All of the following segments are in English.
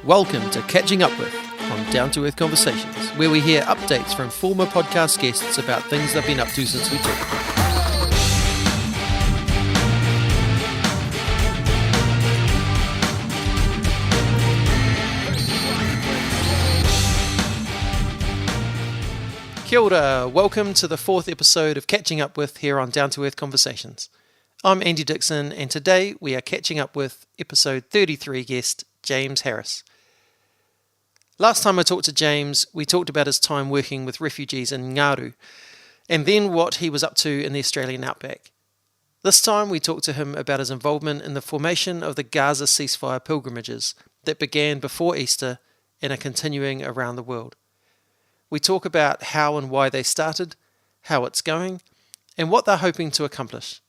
Welcome to Catching Up With on Down to Earth Conversations, where we hear updates from former podcast guests about things they've been up to since we talked. Kia ora, welcome to the fourth episode of Catching Up With here on Down to Earth Conversations. I'm Andy Dixon, and today we are catching up with episode 33 guest James Harris. Last time I talked to James, we talked about his time working with refugees in Ngaru, and then what he was up to in the Australian outback. This time we talked to him about his involvement in the formation of the Gaza Ceasefire Pilgrimages that began before Easter and are continuing around the world. We talk about how and why they started, how it's going, and what they're hoping to accomplish.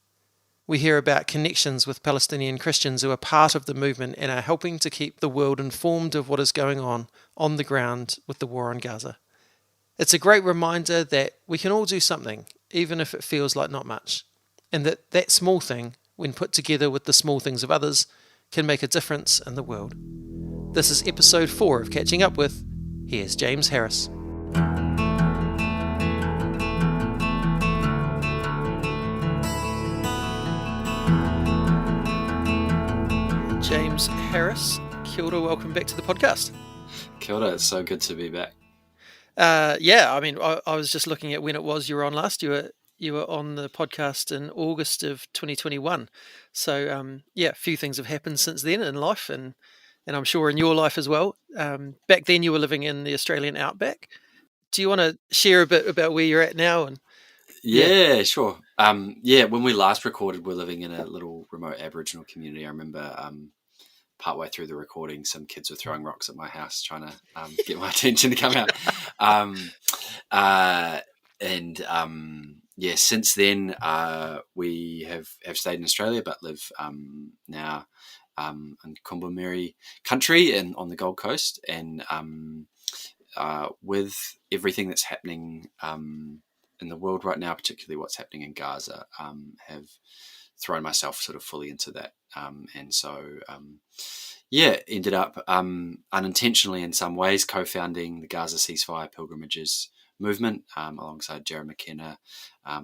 We hear about connections with Palestinian Christians who are part of the movement and are helping to keep the world informed of what is going on the ground with the war on Gaza. It's a great reminder that we can all do something, even if it feels like not much, and that small thing, when put together with the small things of others, can make a difference in the world. This is episode 4 of Catching Up With. Here's James Harris. James Harris, kia ora, welcome back to the podcast. Kia ora, it's so good to be back. I was just looking at when it was you were on last. You were on the podcast in August of 2021. So, a few things have happened since then in life, and I'm sure in your life as well. Back then you were living in the Australian outback. Do you want to share a bit about where you're at now? Yeah, sure. When we last recorded, we're living in a little remote Aboriginal community. I remember partway through the recording, some kids were throwing rocks at my house trying to get my attention to come out. Since then we have stayed in Australia, but live now in Kombumerri country and on the Gold Coast. And with everything that's happening in the world right now, particularly what's happening in Gaza, have thrown myself sort of fully into that. Ended up unintentionally in some ways co-founding the Gaza Ceasefire Pilgrimages movement alongside Jared McKenna,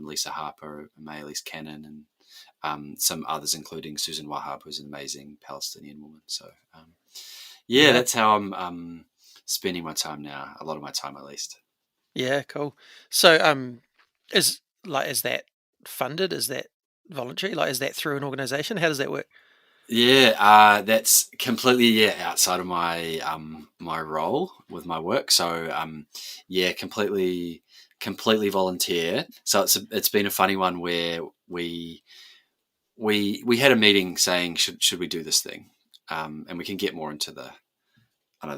Lisa Harper, Mayalise Cannon, and some others, including Susan Wahab, who's an amazing Palestinian woman. So, that's how I'm spending my time now, a lot of my time at least. Yeah, cool. So, is that funded? Is that voluntary? Is that through an organisation? How does that work? Yeah, that's completely outside of my my role with my work. So completely volunteer. So it's been a funny one where we had a meeting saying should we do this thing, and we can get more into the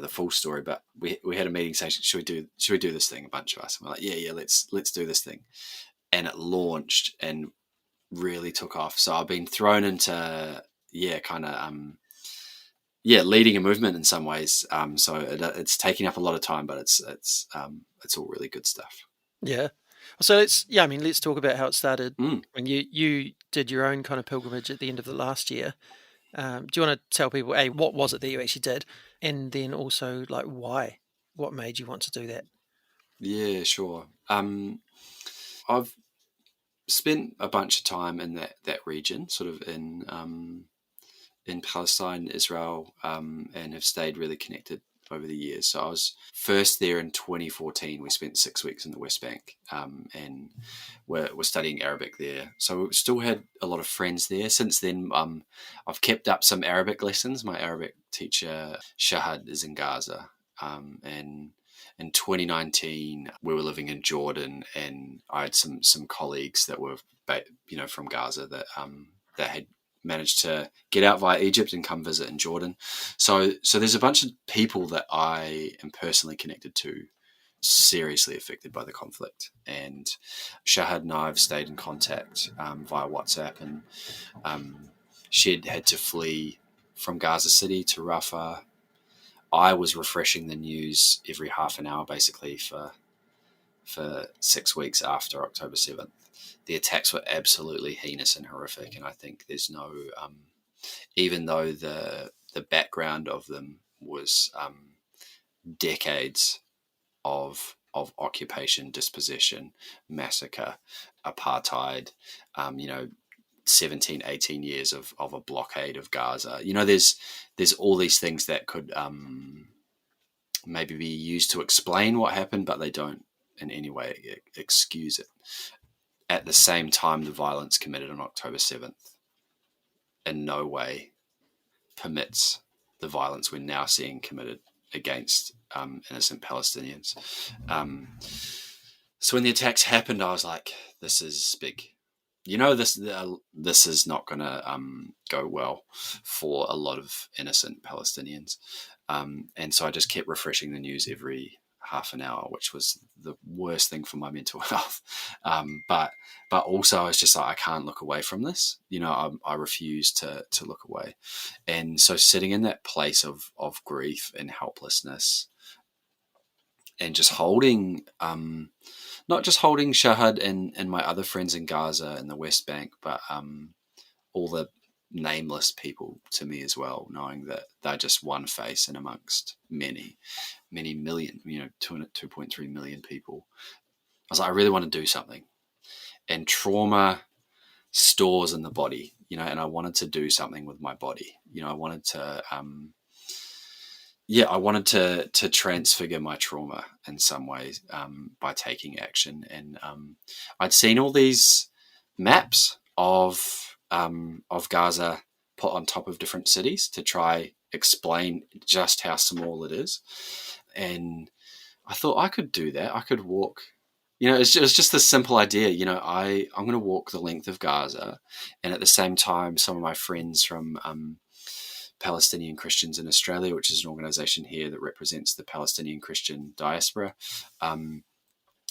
full story, but we had a meeting saying should we do this thing, a bunch of us, and we're like let's do this thing, and it launched and really took off. So I've been thrown into leading a movement in some ways. So it's taking up a lot of time, but it's all really good stuff. Yeah. So let's talk about how it started. When you did your own kind of pilgrimage at the end of the last year. Do you want to tell people, what was it that you actually did? And then also why? What made you want to do that? Yeah, sure. I've spent a bunch of time in that region, sort of in Palestine, Israel, and have stayed really connected over the years. So I was first there in 2014. We spent 6 weeks in the West Bank, and we're studying Arabic there. So we still had a lot of friends there. Since then, I've kept up some Arabic lessons. My Arabic teacher, Shahad, is in Gaza. And in 2019, we were living in Jordan, and I had some colleagues that were, from Gaza that had managed to get out via Egypt and come visit in Jordan. So there's a bunch of people that I am personally connected to, seriously affected by the conflict. And Shahad and I have stayed in contact via WhatsApp, and she'd had to flee from Gaza City to Rafah. I was refreshing the news every half an hour, basically, for 6 weeks after October 7th. The attacks were absolutely heinous and horrific, and I think there's no, even though the the background of them was decades of occupation, dispossession, massacre, apartheid, 17, 18 years of a blockade of Gaza. There's all these things that could maybe be used to explain what happened, but they don't in any way excuse it. At the same time, the violence committed on October 7th in no way permits the violence we're now seeing committed against innocent Palestinians. So when the attacks happened, I was like, this is big. This is not going to go well for a lot of innocent Palestinians. And so I just kept refreshing the news every half an hour, which was the worst thing for my mental health. But also I was just like, I can't look away from this. I refuse to look away. And so sitting in that place of grief and helplessness and just holding, not just holding Shahad and my other friends in Gaza and the West Bank, but all the nameless people to me as well, knowing that they're just one face in amongst many million, 2.3 million people. I was like, I really want to do something. And trauma stores in the body, and I wanted to do something with my body. I wanted to I wanted to transfigure my trauma in some ways by taking action. And I'd seen all these maps of Gaza put on top of different cities to try explain just how small it is. And I thought I could do that. I could walk. It's just this simple idea. I'm going to walk the length of Gaza, and at the same time, some of my friends from Palestinian Christians in Australia, which is an organisation here that represents the Palestinian Christian diaspora,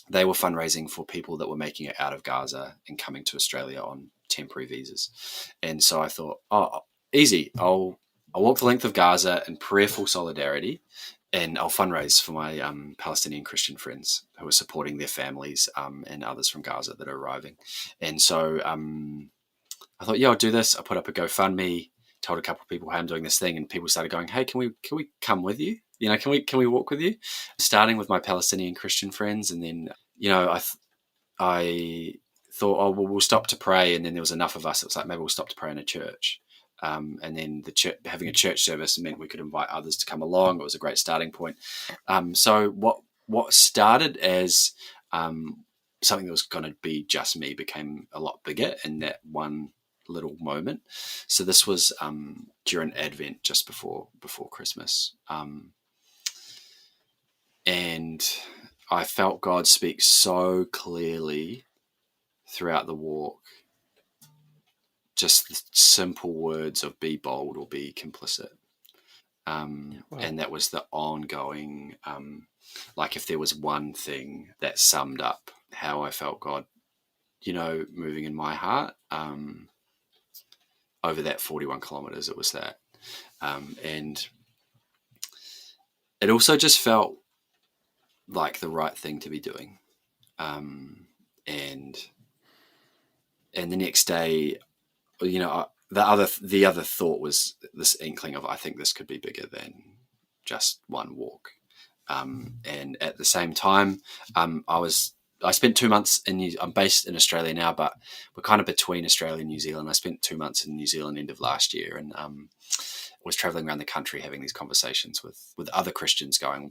they were fundraising for people that were making it out of Gaza and coming to Australia on temporary visas. And so I thought, easy. I'll walk the length of Gaza in prayerful solidarity, and I'll fundraise for my Palestinian Christian friends who are supporting their families and others from Gaza that are arriving. And so I thought, I'll do this. I put up a GoFundMe, told a couple of people, hey, I'm doing this thing, and people started going, hey, can we come with you? Can we walk with you? Starting with my Palestinian Christian friends, and then I thought, we'll stop to pray, and then there was enough of us. It was like, maybe we'll stop to pray in a church. And then having a church service meant we could invite others to come along. It was a great starting point. So what started as something that was going to be just me became a lot bigger in that one little moment. So this was during Advent, just before Christmas, and I felt God speak so clearly throughout the walk. Just the simple words of be bold or be complicit. And that was the ongoing, like if there was one thing that summed up how I felt God, moving in my heart over that 41 kilometers, it was that. And it also just felt like the right thing to be doing. And the next day, the other thought was this inkling of, I think this could be bigger than just one walk. And at the same time, I spent 2 months I'm based in Australia now, but we're kind of between Australia and New Zealand. I spent 2 months in New Zealand end of last year, and was traveling around the country having these conversations with other Christians, going,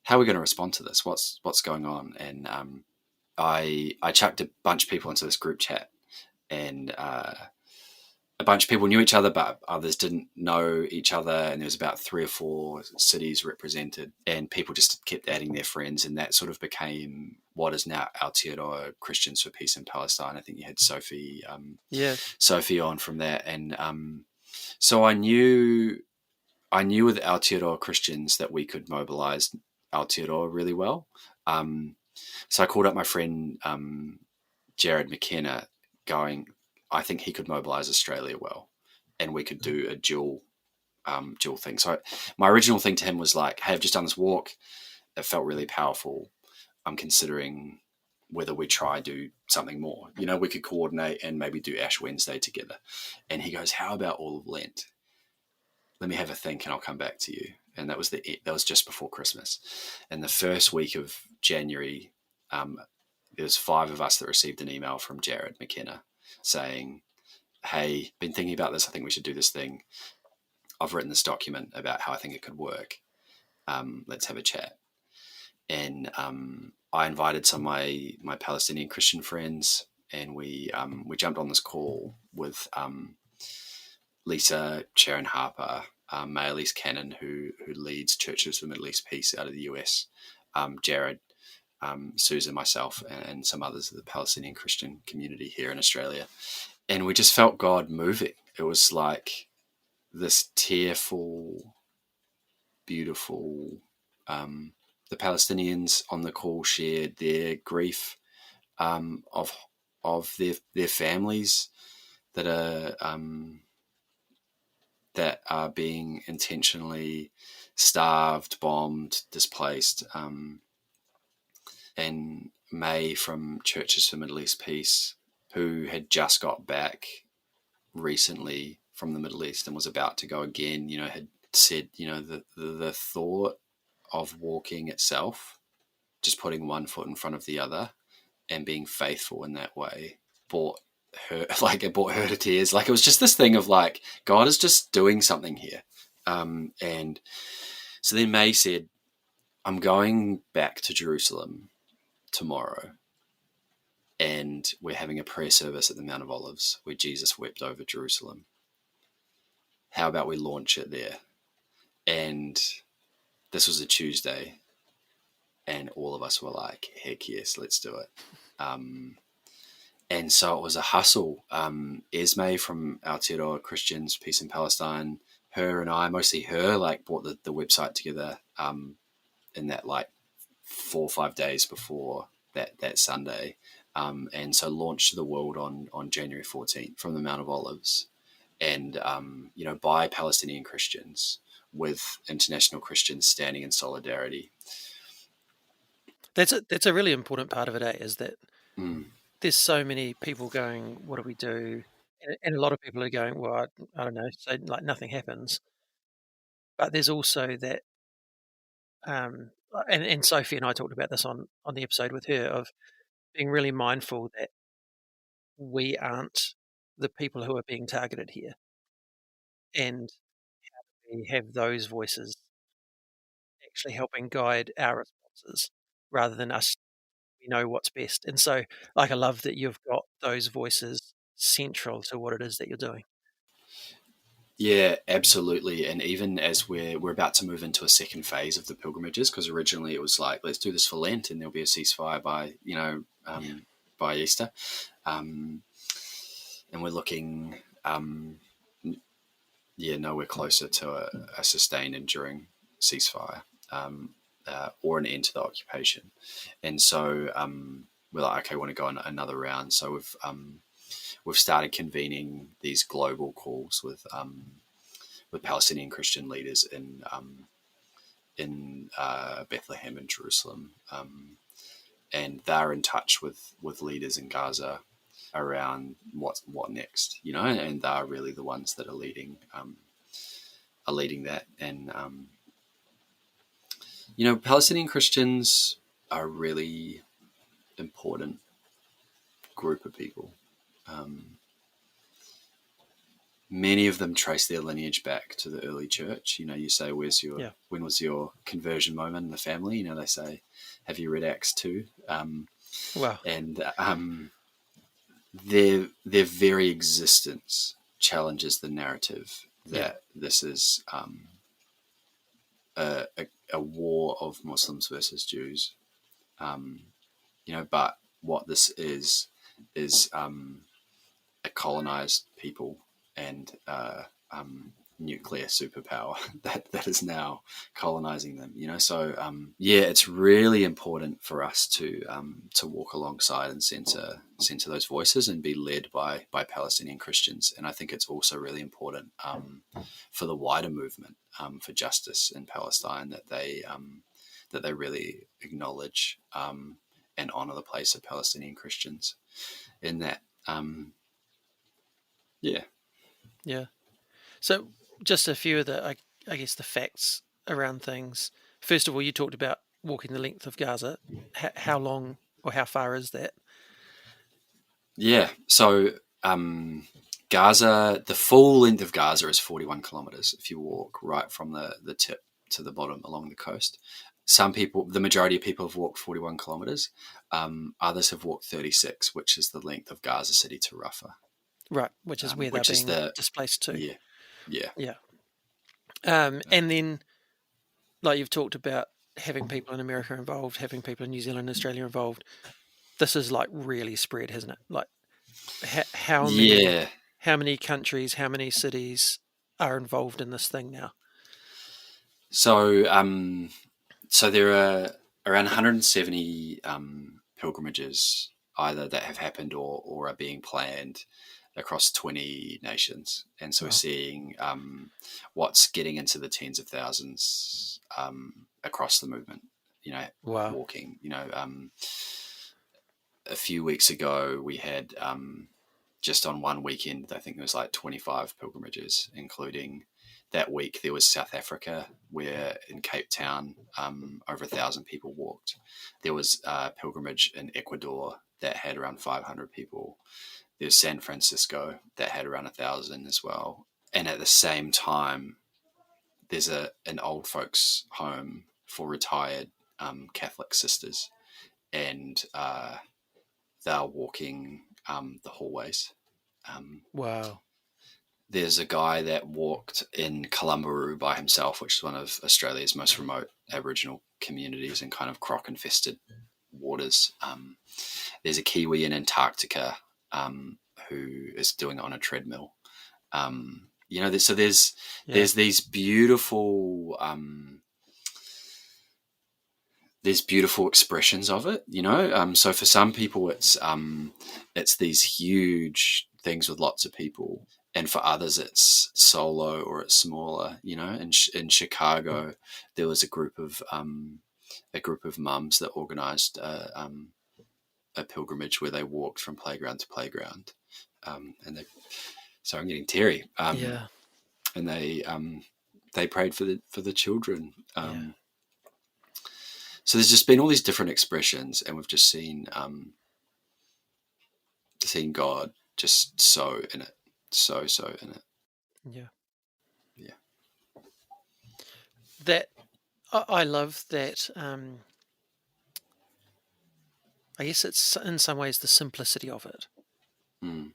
how are we going to respond to this? What's going on? And I chucked a bunch of people into this group chat, and a bunch of people knew each other, but others didn't know each other. And there was about 3 or 4 cities represented, and people just kept adding their friends. And that sort of became what is now Aotearoa Christians for Peace in Palestine. I think you had Sophie on from that. And so I knew with Aotearoa Christians that we could mobilize Aotearoa really well. So I called up my friend Jared McKenna, going, I think he could mobilize Australia well, and we could do a dual thing. So my original thing to him was like, hey, I've just done this walk. It felt really powerful. I'm considering whether we try do something more. We could coordinate and maybe do Ash Wednesday together. And he goes, how about all of Lent? let me have a think and I'll come back to you. And that was just before Christmas. And the first week of January, there was 5 of us that received an email from Jared McKenna saying, hey, been thinking about this. I think we should do this thing. I've written this document about how I think it could work. Let's have a chat. And I invited some of my Palestinian Christian friends, and we jumped on this call with Lisa Sharon Harper, Maëlys Cannon, who leads Churches for Middle East Peace out of the US, Jared, Susan, myself, and some others of the Palestinian Christian community here in Australia. And we just felt God moving. It was like this tearful, beautiful. The Palestinians on the call shared their grief of their families that are being intentionally starved, bombed, displaced. And May from Churches for Middle East Peace, who had just got back recently from the Middle East and was about to go again, had said, the thought of walking itself, just putting one foot in front of the other and being faithful in that way, brought her to tears. Like, it was just this thing of like, God is just doing something here. And so then May said, I'm going back to Jerusalem tomorrow, and we're having a prayer service at the Mount of Olives where Jesus wept over Jerusalem. How about we launch it there? And this was a Tuesday, and all of us were like, heck yes, let's do it. And so it was a hustle. Esme from Aotearoa Christians, Peace in Palestine, her and I, mostly her, like brought the website together in that like 4 or 5 days before that Sunday. And so launched to the world on January 14th from the Mount of Olives, and by Palestinian Christians, with international Christians standing in solidarity. That's a really important part of it, is that there's so many people going, what do we do? And a lot of people are going, well, I don't know, so like nothing happens. But there's also that, and Sophie and I talked about this on the episode with her, of being really mindful that we aren't the people who are being targeted here, and how do we have those voices actually helping guide our responses rather than us, we know what's best. And so, like, I love that you've got those voices central to what it is that you're doing. Yeah, absolutely. And even as we're about to move into a second phase of the pilgrimages, because originally it was like, let's do this for Lent and there'll be a ceasefire by Easter. And we're looking, nowhere closer to a sustained, enduring ceasefire or an end to the occupation. And so we're like, okay, we want to go on another round. So we've started convening these global calls with Palestinian Christian leaders in Bethlehem and Jerusalem, and they're in touch with leaders in Gaza around what next, and they're really the ones that are leading that. And Palestinian Christians are a really important group of people. Many of them trace their lineage back to the early church. You say, when was your conversion moment in the family? They say, have you read Acts 2? Wow. And their very existence challenges the narrative that this is a war of Muslims versus Jews. But what this is a colonized people and nuclear superpower that is now colonizing them. So it's really important for us to walk alongside and center those voices and be led by Palestinian Christians. And I think it's also really important for the wider movement for justice in Palestine that they really acknowledge and honor the place of Palestinian Christians in that. Yeah. So just a few of the, I guess, the facts around things. First of all, you talked about walking the length of Gaza. How long or how far is that? Yeah. So Gaza, the full length of Gaza is 41 kilometers if you walk right from the tip to the bottom along the coast. Some people, the majority of people have walked 41 kilometers. Others have walked 36, which is the length of Gaza City to Rafah, Right, which is where they're which is being displaced to. yeah, yeah. Yeah. And then, like you've talked about having people in America involved, having people in New Zealand and Australia involved. This is like really spread, hasn't it? Like how many Yeah. countries, how many cities are involved in this thing now? So, so there are around 170 pilgrimages either that have happened or are being planned across 20 nations, and so we're Wow. seeing what's getting into the tens of thousands across the movement. You know, Wow. walking. You know, a few weeks ago we had just on one weekend, I think there was like 25 pilgrimages, including that week there was South Africa, where in Cape Town over 1,000 people walked. There was a pilgrimage in Ecuador that had around 500 people. There's San Francisco that had around 1,000 as well. And at the same time, there's an old folks home for retired Catholic sisters, and they're walking the hallways. Wow. There's a guy that walked in Ngaru by himself, which is one of Australia's most remote Aboriginal communities and kind of croc-infested waters. There's a Kiwi in Antarctica who is doing it on a treadmill. You know, so there's these beautiful expressions of it. You know, so for some people it's these huge things with lots of people, and for others it's solo or it's smaller. You know, in Chicago there was a group of mums that organised a pilgrimage where they walked from playground to playground, and they. Sorry, I'm getting teary. Yeah. And they prayed for the children. Yeah. So there's just been all these different expressions, and we've just seen God just so in it, so in it. Yeah. Yeah. That I love that. I guess it's in some ways the simplicity of it Mm.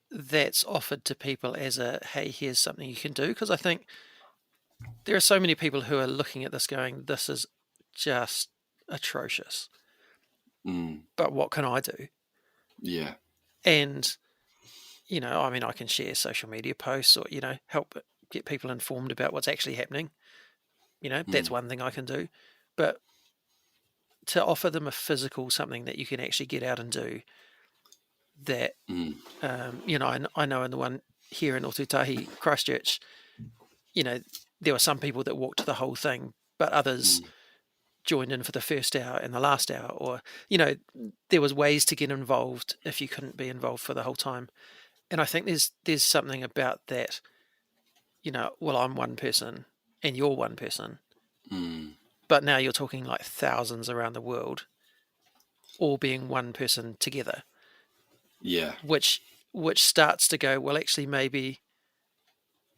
that's offered to people as a, hey, here's something you can do. Because I think there are so many people who are looking at this going, this is just atrocious. Mm. But what can I do? Yeah. And, you know, I mean, I can share social media posts or, you know, help get people informed about what's actually happening. You know, that's one thing I can do. But to offer them a physical something that you can actually get out and do that, you know, I know in the one here in Otutahi, Christchurch, you know, there were some people that walked the whole thing, but others joined in for the first hour and the last hour, or, you know, there was ways to get involved if you couldn't be involved for the whole time. And I think there's something about that, you know, well, I'm one person and you're one person, but now you're talking like thousands around the world, all being one person together. Yeah. Which starts to go, well, actually, maybe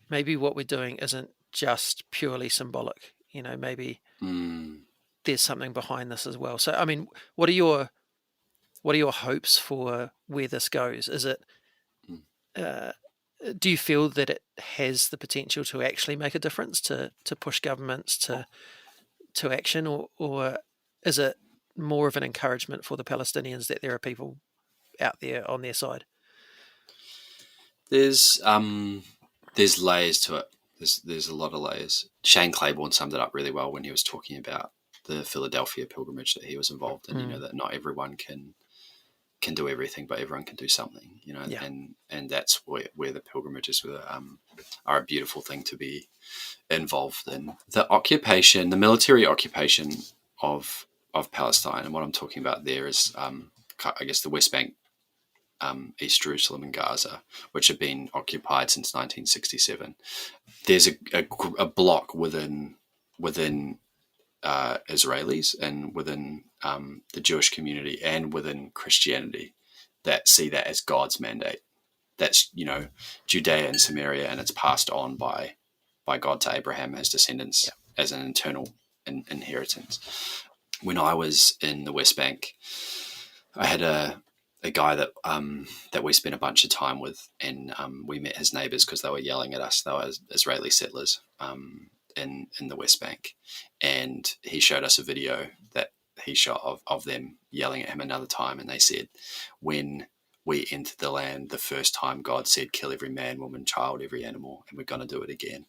what we're doing isn't just purely symbolic. You know, maybe there's something behind this as well. So, I mean, what are your hopes for where this goes? Is it do you feel that it has the potential to actually make a difference, to push governments to action, or is it more of an encouragement for the Palestinians that there are people out there on their side? There's layers to it. There's a lot of layers. Shane Claiborne summed it up really well when he was talking about the Philadelphia pilgrimage that he was involved in. You know, that not everyone can do everything, but everyone can do something. You know, and that's where the pilgrimages are a beautiful thing to be involved in. The military occupation of Palestine, and what I'm talking about there is, I guess, the West Bank East Jerusalem and Gaza, which have been occupied since 1967. There's a block within Israelis and within the Jewish community and within Christianity that see that as God's mandate. That's, Judea and Samaria, and it's passed on by God to Abraham, his descendants, as an eternal inheritance. When I was in the West Bank, I had a guy that we spent a bunch of time with, and we met his neighbours because they were yelling at us. They were Israeli settlers in the West Bank, and he showed us a video that he shot of them yelling at him another time, and they said, when we entered the land the first time, God said, kill every man, woman, child, every animal, and we're going to do it again.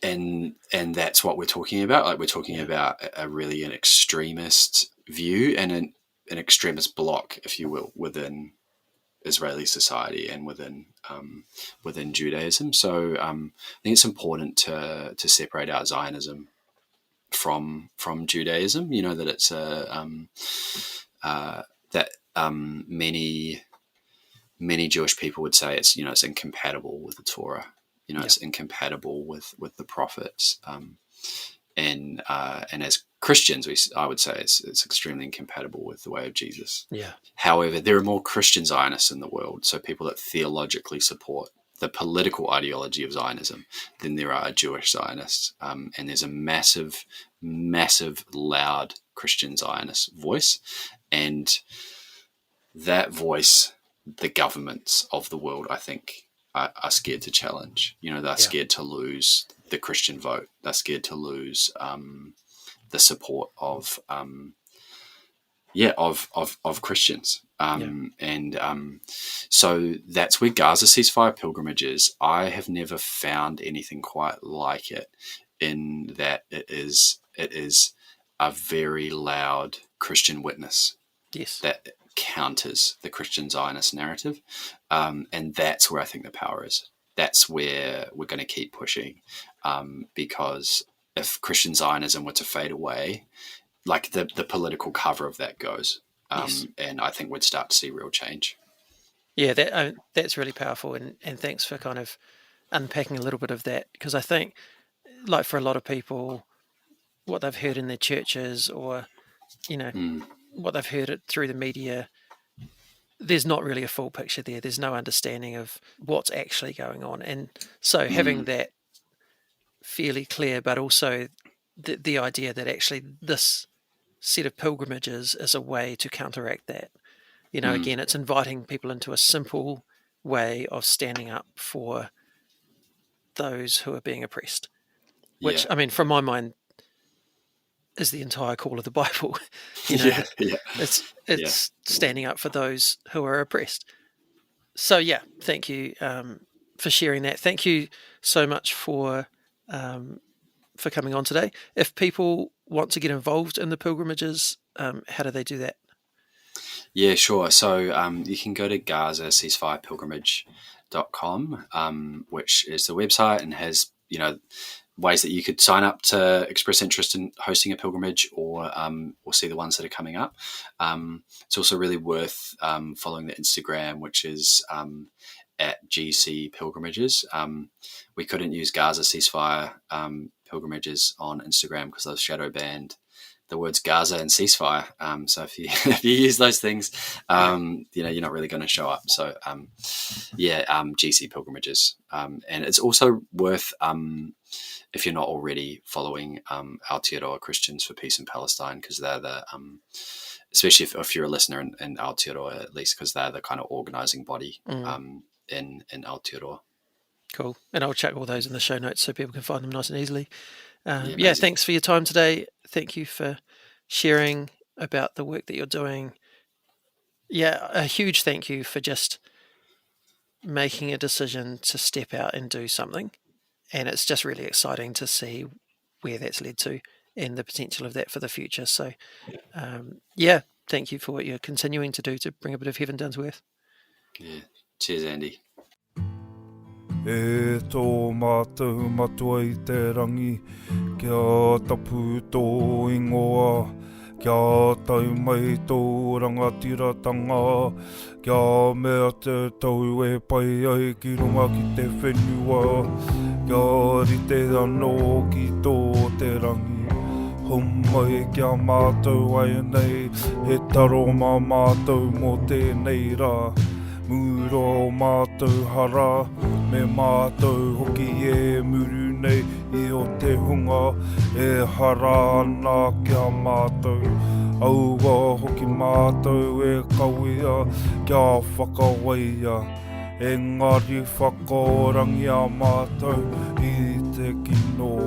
And that's what we're talking about. Like, we're talking about an extremist view and an extremist bloc, if you will, within Israeli society and within Judaism. So I think it's important to separate out Zionism from Judaism. That it's many Jewish people would say it's it's incompatible with the Torah. It's incompatible with the prophets. And as Christians, I would say it's extremely incompatible with the way of Jesus. Yeah. However, there are more Christian Zionists in the world, so people that theologically support the political ideology of Zionism, than there are Jewish Zionists. And there's a massive, massive, loud Christian Zionist voice, and that voice, the governments of the world, I think, are scared to challenge. They're scared to lose the Christian vote. They're scared to lose the support of Christians. So that's where Gaza Ceasefire Pilgrimages, I have never found anything quite like it, in that it is a very loud Christian witness. Yes. That counters the Christian Zionist narrative. And that's where I think the power is. That's where we're going to keep pushing, because if Christian Zionism were to fade away, like the political cover of that goes, and I think we'd start to see real change. Yeah, that's really powerful, and thanks for kind of unpacking a little bit of that, because I think, like, for a lot of people, what they've heard in their churches, or what they've heard it through the media, there's not really a full picture there. There's no understanding of what's actually going on, and so having that fairly clear, but also the idea that actually this set of pilgrimages is a way to counteract that. Again, it's inviting people into a simple way of standing up for those who are being oppressed, which, I mean, from my mind, is the entire call of the Bible. It's standing up for those who are oppressed. So thank you for sharing that. Thank you so much for coming on today. If people want to get involved in the pilgrimages, how do they do that? Yeah, sure. So you can go to Gaza Ceasefire Pilgrimage.com, which is the website, and has ways that you could sign up to express interest in hosting a pilgrimage, or see the ones that are coming up. It's also really worth following the Instagram, which is at GC Pilgrimages. We couldn't use Gaza Ceasefire Pilgrimages on Instagram because they've shadow banned the words Gaza and ceasefire. So if you use those things, you're not really going to show up. So GC Pilgrimages, and it's also worth, if you're not already following Aotearoa Christians for Peace in Palestine, because they're the especially if you're a listener in Aotearoa, at least, because they're the kind of organising body in Aotearoa. Cool. And I'll chuck all those in the show notes so people can find them nice and easily. Thanks for your time today. Thank you for sharing about the work that you're doing. A huge thank you for just making a decision to step out and do something. And it's just really exciting to see where that's led to and the potential of that for the future. So, thank you for what you're continuing to do to bring a bit of heaven down to earth. Yeah. Cheers, Andy. E tō mātou matua I te rangi, kia tapu tō ingoa, Kia tau mai tō rangatiratanga, kia mea te tau e pai ai ki runga ki te whenua, kia rite anō ki tō te rangi. Humai kia mātou ai nei, he taro mā mātou mō tēnei rā. Muro mātou hara, me mātou hoki e muru nei I o te hunga, e hara ana kia mātou. Aua hoki mātou e kawea, kia whakawaia. Engari whakaorangi a mātou I te kino.